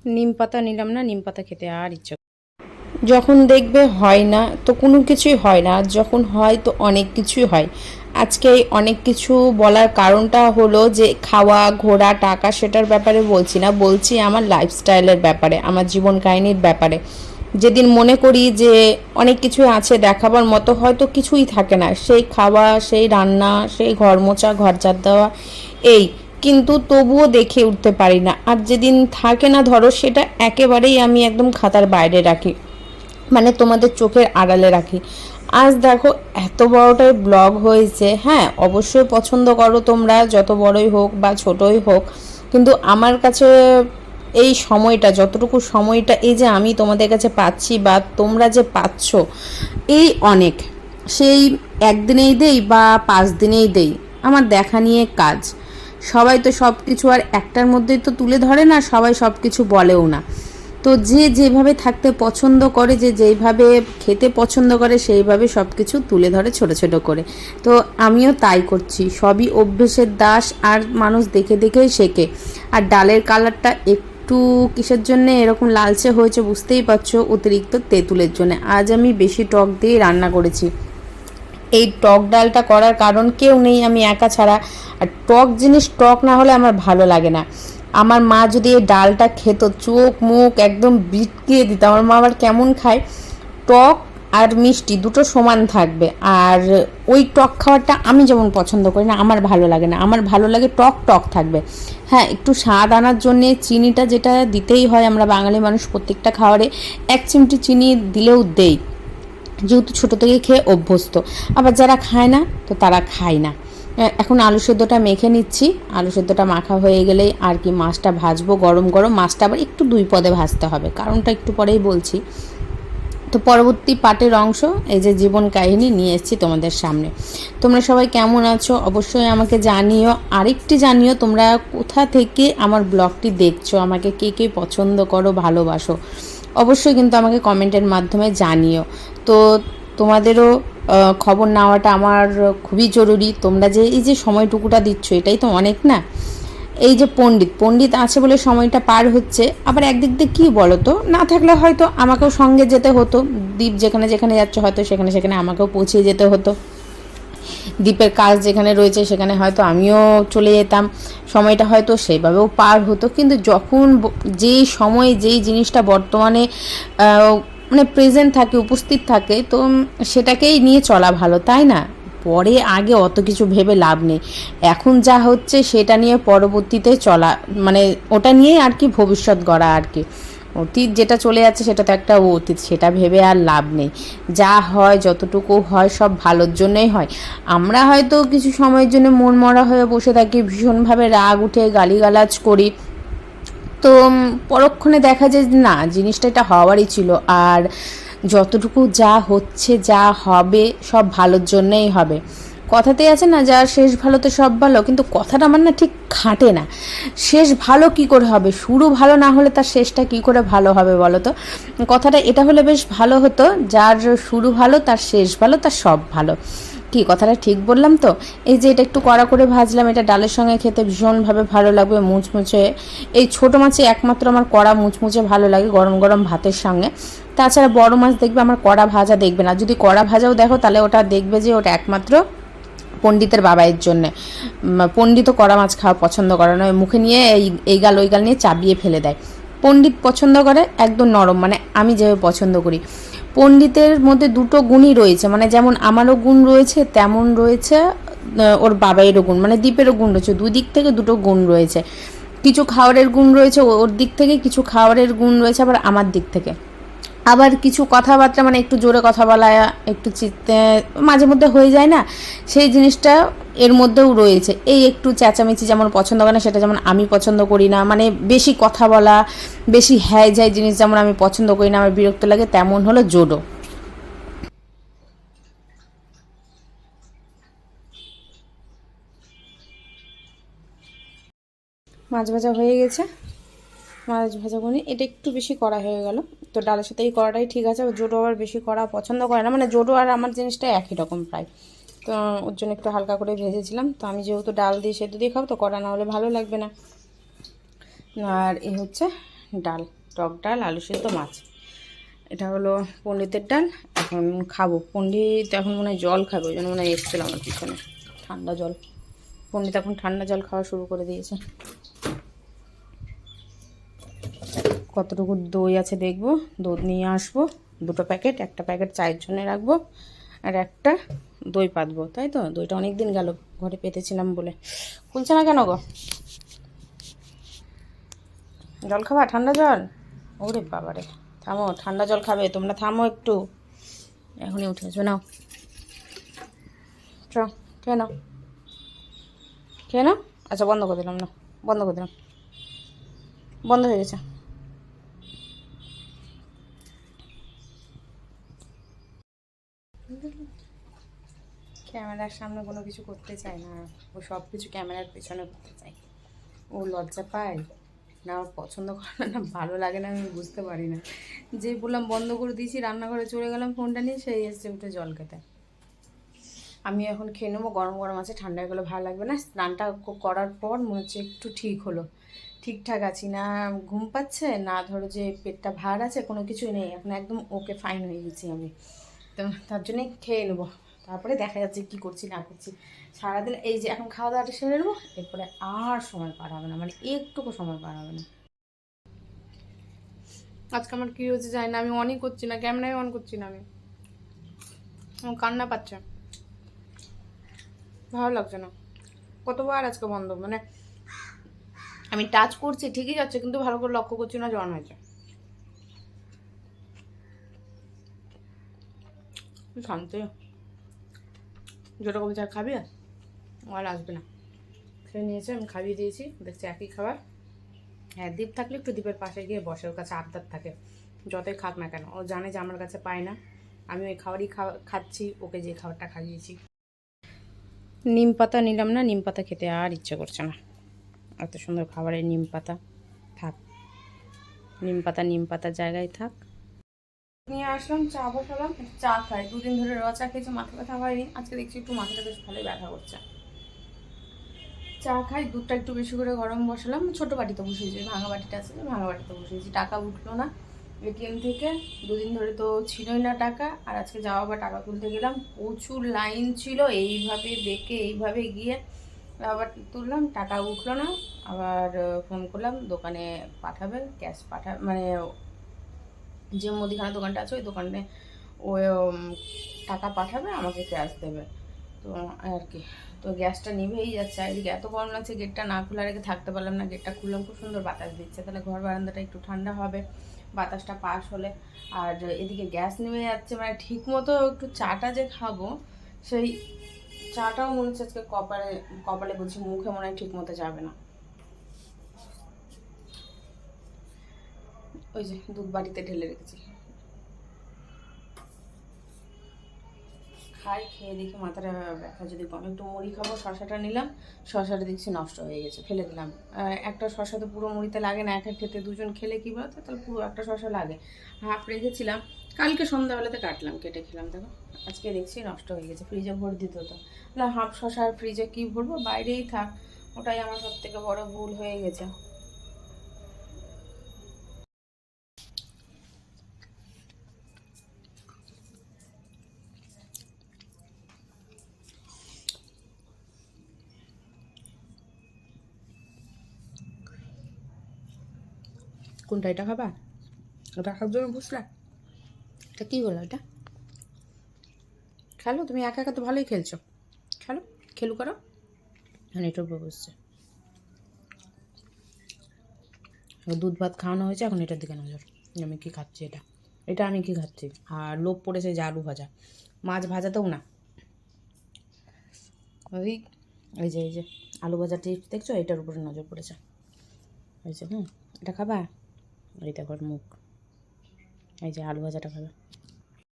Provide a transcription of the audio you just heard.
নিম পাতা নিলাম না, নিম পাতা খেতে আর ইচ্ছা। যখন দেখবে হয় না তো কোনো কিছুই হয় না, আর যখন হয় তো অনেক কিছুই হয়। আজকে এই অনেক কিছু বলার কারণটা হলো যে খাওয়া ঘোরা টাকা সেটার ব্যাপারে বলছি না, বলছি আমার লাইফস্টাইলের ব্যাপারে, আমার জীবন কাহিনীর ব্যাপারে। যেদিন মনে করি যে অনেক কিছু আছে দেখাবার মতো, হয়তো কিছুই থাকে না, সেই খাওয়া সেই রান্না সেই ঘর মোছা ঘর ঝাড় দেওয়া এই, কিন্তু তবুও দেখে উঠতে পারি না। আর যেদিন থাকে না ধরো, সেটা একেবারেই আমি একদম খাতার বাইরে রাখি, মানে তোমাদের চোখের আড়ালে রাখি। আজ দেখো এত বড়টাই ব্লগ হয়েছে। হ্যাঁ, অবশ্যই পছন্দ করো তোমরা, যত বড়ই হোক বা ছোটই হোক, কিন্তু আমার কাছে এই সময়টা, যতটুকু সময়টা এই যে আমি তোমাদের কাছে পাচ্ছি বা তোমরা যে পাচ্ছ, এই অনেক। সেই একদিনেই দেই বা 5 দিনেই দেই, আমার দেখা নিয়ে কাজ। সবাই তো সব কিছু আর একটার মধ্যেই তো তুলে ধরে না, সবাই সব কিছু বলেও না। তো যে যেভাবে থাকতে পছন্দ করে, যে যেইভাবে খেতে পছন্দ করে, সেইভাবে সব কিছু তুলে ধরে ছোট ছোট করে। তো আমিও তাই করছি, সবই অভ্যেসের দাস, আর মানুষ দেখে দেখেই শেখে। আর ডালের কালারটা একটু কিসের জন্য এরকম লালচে হয়েছে বুঝতেই পারছো, অতিরিক্ত তেঁতুলের জন্য। আজ আমি বেশি টক দিয়ে রান্না করেছি। এই টক ডালটা করার কারণ কেউ নেই, আমি একা ছাড়া। আর টক জিনিস টক না হলে আমার ভালো লাগে না। আমার মা যদি এই ডালটা খেত, চোখ মুখ একদম বিটকিয়ে দিত। আমার মা আবার কেমন খায়, টক আর মিষ্টি দুটো সমান থাকবে। আর ওই টক খাবারটা আমি যেমন পছন্দ করি না, আমার ভালো লাগে না। আমার ভালো লাগে টক টক থাকবে। হ্যাঁ, একটু স্বাদ আনার জন্যে চিনিটা যেটা দিতেই হয়, আমরা বাঙালি মানুষ প্রত্যেকটা খাবারে 1 চিমটি চিনি দিলেও দেই, যেহেতু ছোটো থেকে খেয়ে অভ্যস্ত। আবার যারা খায় না তো তারা খায় না। এখন আলু সেদ্ধটা মেখে নিচ্ছি। আলু সেদ্ধটা মাখা হয়ে গেলেই আর কি মাছটা ভাজবো গরম গরম। মাছটা আবার একটু 2 পদে ভাজতে হবে, কারণটা একটু পরেই বলছি। তো পরবর্তী পার্টের অংশ, এই যে জীবন কাহিনী নিয়ে এসেছি তোমাদের সামনে। তোমরা সবাই কেমন আছো অবশ্যই আমাকে জানিও। আরেকটি জানিও, তোমরা কোথা থেকে আমার ব্লগটি দেখছো, আমাকে কে কে পছন্দ করো ভালোবাসো, অবশ্যই কিন্তু আমাকে কমেন্টের মাধ্যমে জানিও। তো তোমাদেরও খবর নেওয়াটা আমার খুবই জরুরি। তোমরা যে এই যে সময়টুকুটা দিচ্ছ, এটাই তো অনেক না। এই যে পণ্ডিত পণ্ডিত আছে বলে সময়টা পার হচ্ছে। আবার একদিক দিয়ে কী বলো তো, না থাকলে হয়তো আমাকেও সঙ্গে যেতে হতো। দ্বীপ যেখানে যেখানে যাচ্ছে হয়তো সেখানে সেখানে আমাকেও পৌঁছে যেতে হতো। দ্বীপের কাজ যেখানে রয়েছে সেখানে হয়তো আমিও চলে যেতাম, সময়টা হয়তো সেভাবেও পার হতো। কিন্তু যখন যেই সময় যেই জিনিসটা বর্তমানে মানে প্রেজেন্ট থাকে, উপস্থিত থাকে, তো সেটাকেই নিয়ে চলা ভালো, তাই না? পরে আগে অত কিছু ভেবে লাভ নেই। এখন যা হচ্ছে সেটা নিয়ে পরবর্তীতে চলা, মানে ওটা নিয়েই আর কি ভবিষ্যৎ গড়া আর কি। অতীত যেটা চলে যাচ্ছে সেটা তো একটা অতীত, সেটা ভেবে আর লাভ নেই। যা হয় যতটুকু হয় সব ভালোর জন্যই হয়। আমরা হয়তো কিছু সময়ের জন্য মন মরা হয়ে বসে থাকি, ভীষণভাবে রাগ উঠে গালিগালাজ করি। তো পরক্ষণে দেখা যায় না, জিনিসটা এটা হওয়ারই ছিল। আর যতটুকু যা হচ্ছে যা হবে সব ভালোর জন্যই হবে। কথাতেই আছে না, যার শেষ ভালো তো সব ভালো, কিন্তু কথাটা আমার না ঠিক খাটে না। শেষ ভালো কি করে হবে, শুরু ভালো না হলে তার শেষটা কি করে ভালো হবে বলো তো? কথাটা এটা হলে বেশ ভালো হতো, যার শুরু ভালো তার শেষ ভালো তার সব ভালো। কি কথাটা ঠিক বললাম তো? এই যে এটা একটু কড়া করে ভাজলাম, এটা ডালের সঙ্গে খেতে ভীষণভাবে ভালো লাগবে, মুচমুচে। এই ছোটো মাছে একমাত্র আমার কড়া মুচমুচে ভালো লাগে গরম গরম ভাতের সঙ্গে। তাছাড়া বড় মাছ দেখবে আমার কড়া ভাজা দেখবে না। যদি কড়া ভাজাও দেখো তাহলে ওটা দেখবে যে ওটা একমাত্র পণ্ডিতের বাবাইয়ের জন্যে। পণ্ডিতও কড়া মাছ খাওয়া পছন্দ করে না, মুখে নিয়ে এই গাল ওই গাল নিয়ে চাবিয়ে ফেলে দেয়। পণ্ডিত পছন্দ করে একদম নরম, মানে আমি যেভাবে পছন্দ করি। পণ্ডিতের মধ্যে দুটো গুণই রয়েছে, মানে যেমন আমারও গুণ রয়েছে তেমন রয়েছে ওর বাবাইয়েরও গুণ, মানে দ্বীপেরও গুণ রয়েছে। দুই দিক থেকে দুটো গুণ রয়েছে। কিছু খাবারের গুণ রয়েছে ওর দিক থেকে, কিছু খাবারের গুণ রয়েছে আবার আমার দিক থেকে। আবার কিছু কথাবার্তা, মানে একটু জোরে কথা বলা, একটু চিৎতে মাঝে মধ্যে হয়ে যায় না, সেই জিনিসটা এর মধ্যেও রয়েছে। এই একটু চেঁচামেচি যেমন পছন্দ করে না, সেটা যেমন আমি পছন্দ করি না। মানে বেশি কথা বলা, বেশি হ্যায় যায় জিনিস যেমন আমি পছন্দ করি না, আমার বিরক্ত লাগে, তেমন হলো জোডো। মাছ ভাজা হয়ে গেছে। মাছ ভাজা করি, এটা একটু বেশি কড়া হয়ে গেল। তো ডালের সাথে এই কড়াটাই ঠিক আছে। জোডো আবার বেশি কড়া পছন্দ করে না, মানে জোডো আর আমার জিনিসটা একই রকম প্রায়। তো ওর জন্য একটু হালকা করে ভেজেছিলাম। তো আমি যেহেতু ডাল দিয়ে সেদ্ধ দিয়ে খাবো, তো কড়া না হলে ভালো লাগবে না। আর এই হচ্ছে ডাল। টক ডাল, আলু সেদ্ধ, মাছ। এটা হলো পণ্ডিতের ডাল। এখন খাবো। পণ্ডিত এখন মনে হয় জল খাবে, ওই জন্য মনে হয় এসেছিল আমার পিছনে, ঠান্ডা জল। পণ্ডিত এখন ঠান্ডা জল খাওয়া শুরু করে দিয়েছে। কতটুকু দই আছে দেখবো, দুধ নিয়ে আসবো 2টো প্যাকেট, একটা প্যাকেট চায়ের জন্য রাখবো আর একটা দই পাতবো, তাই তো। দইটা অনেক দিন গেল ঘরে পেতেছিলাম বলে। খুলছে না কেন গো? জল খাবা? ঠান্ডা জল? ওরে বাবারে, থামো, ঠান্ডা জল খাবে তোমরা, থামো একটু, এখনই উঠে আসবে। নাও চ, খেয়ে নাও, খেয়ে নাও। আচ্ছা বন্ধ করে দিলাম, না বন্ধ করে দিলাম, বন্ধ হয়ে গেছে। ক্যামেরার সামনে কোনো কিছু করতে চায় না, ও সব কিছু ক্যামেরার পেছনে করতে চায়। ও লজ্জা পায় না, ওর পছন্দ করে না, ভালো লাগে না, আমি বুঝতে পারি না। যে বললাম বন্ধ করে দিয়েছি, রান্নাঘরে চলে গেলাম ফোনটা নিয়ে, সেই এসছে উঠে জল খেতে। আমি এখন খেয়ে নেবো, গরম গরম আছে, ঠান্ডা হয়ে গেলে ভালো লাগবে না। স্নানটা করার পর মনে হচ্ছে একটু ঠিক হলো, ঠিকঠাক আছি না, ঘুম পাচ্ছে না, ধরো যে পেটটা ভার আছে, কোনো কিছুই নেই এখন, একদম ওকে ফাইন হয়ে গেছি আমি। তো তার জন্যই খেয়ে নেবো, তারপরে দেখা যাচ্ছে কি করছি না করছি। সারাদিন এই যে এখন খাওয়া দাওয়াটা সেরে নেবো, এরপরে আর সময় পার হবে না, মানে একটুকু সময় পার হবে না। আজকে আমার কী হয়েছে জানি না, আমি অনই করছি না, ক্যামেরায় অন করছি না আমি, আমার কান্না পাচ্ছে, ভালো লাগছে না। কতবার আজকে বন্ধ, মানে আমি টাচ করছি ঠিকই যাচ্ছে, কিন্তু ভালো করে লক্ষ্য করছি না যে অন হয়েছে। শান্তি, যেটা কবি চা খাবি আর আসবে না, খেয়ে নিয়েছে, আমি খাইয়ে দিয়েছি, দেখছি একই খাবার। হ্যাঁ, দ্বীপ থাকলে একটু দ্বীপের পাশে গিয়ে বসে, ওর কাছে আবদার থাকে, যতই খাক না কেন, ও জানে যে আমার কাছে পায় না, আমি ওই খাবারই খাচ্ছি, ওকে যে খাবারটা খাইয়েছি। নিম পাতা নিলাম না, নিম পাতা খেতে আর ইচ্ছে করছে না, এত সুন্দর খাবারের নিম পাতা থাক, নিম পাতার জায়গায় থাক। নিয়ে আসলাম, চা বসালাম, চা খাই, 2 দিন ধরে চা খেয়েছি, মাথা ব্যথা হয়নি, আজকে দেখছি একটু মাথাটা বেশ ভালোই ব্যথা করছে। চা খাই, দুধটা একটু বেশি করে গরম বসালাম, ছোটো বাটিতে বসিয়েছি, ভাঙা বাটিটা আছে, ভাঙা বাটিতে বসিয়েছি। টাকা উঠলো না এটিএম থেকে, 2 দিন ধরে তো ছিলই না টাকা, আর আজকে যাওয়া বা টাকা তুলতে গেলাম, প্রচুর লাইন ছিল, এইভাবে বেঁকে এইভাবে গিয়ে আবার তুললাম, টাকা উঠলো না। আবার ফোন করলাম, দোকানে পাঠাবে, ক্যাশ মানে যে মুদিখানা দোকানটা আছে ওই দোকানে ও টাকা পাঠাবে, আমাকে ক্যাশ দেবে, তো আর কি। তো গ্যাসটা নিভেই যাচ্ছে, এদিকে এত গরম লাগছে, গেটটা না খোলা রেখে থাকতে পারলাম না, গেটটা খুললাম, খুব সুন্দর বাতাস দিচ্ছে, তাহলে ঘর বারান্দাটা একটু ঠান্ডা হবে বাতাসটা পাস হলে। আর এদিকে গ্যাস নেমে যাচ্ছে, মানে ঠিক মতো একটু চাটা যে খাবো, সেই চাটাও মনে হচ্ছে আজকে কপালে কপালে বলছি, মুখে মনে হয় ঠিক মতো যাবে না। ওই যে দুধ বাটিতে ঢেলে রেখেছি, খাই, খেয়ে দেখি মাথাটা ব্যথা যদি কমে। একটু মুড়ি খাবো, শশাটা নিলাম, শশাটা দেখছি নষ্ট হয়ে গেছে, ফেলে দিলাম। একটা শশা তো পুরো মুড়িতে লাগে না, একা খেতে, 2জন খেলে কী বলতো, তাহলে পুরো একটা শশা লাগে। হাফ রেখেছিলাম, কালকে সন্ধ্যাবেলাতে কাটলাম, কেটে খেলাম, দেখো আজকে দেখছি নষ্ট হয়ে গেছে, ফ্রিজে ভর দিত হতো না, হাফ শশা আর ফ্রিজে কী ভরবো, বাইরেই থাক, ওটাই আমার সব থেকে বড় ভুল হয়ে গেছে। কোনটা, এটা খাবা? ওটা খাবার জন্য বুঝলা? এটা কী হলো এটা? খেলো, তুমি একা একা তো ভালোই খেলছো, খেলো, খেলু করো। এখন এটার উপর বসছে, দুধ ভাত খাওয়ানো হয়েছে, এখন এটার দিকে নজর, আমি কী খাচ্ছি, এটা এটা আমি কী খাচ্ছি। আর লোভ পড়েছে যে আলু ভাজা, মাছ ভাজাতেও না, ওই এই যে আলু ভাজা টিপস দেখছো, এটার উপরে নজর পড়েছে, হয়েছে। এটা খাবা? এই দেখো মুখ, এই যে আলু ভাজাটা খাবে।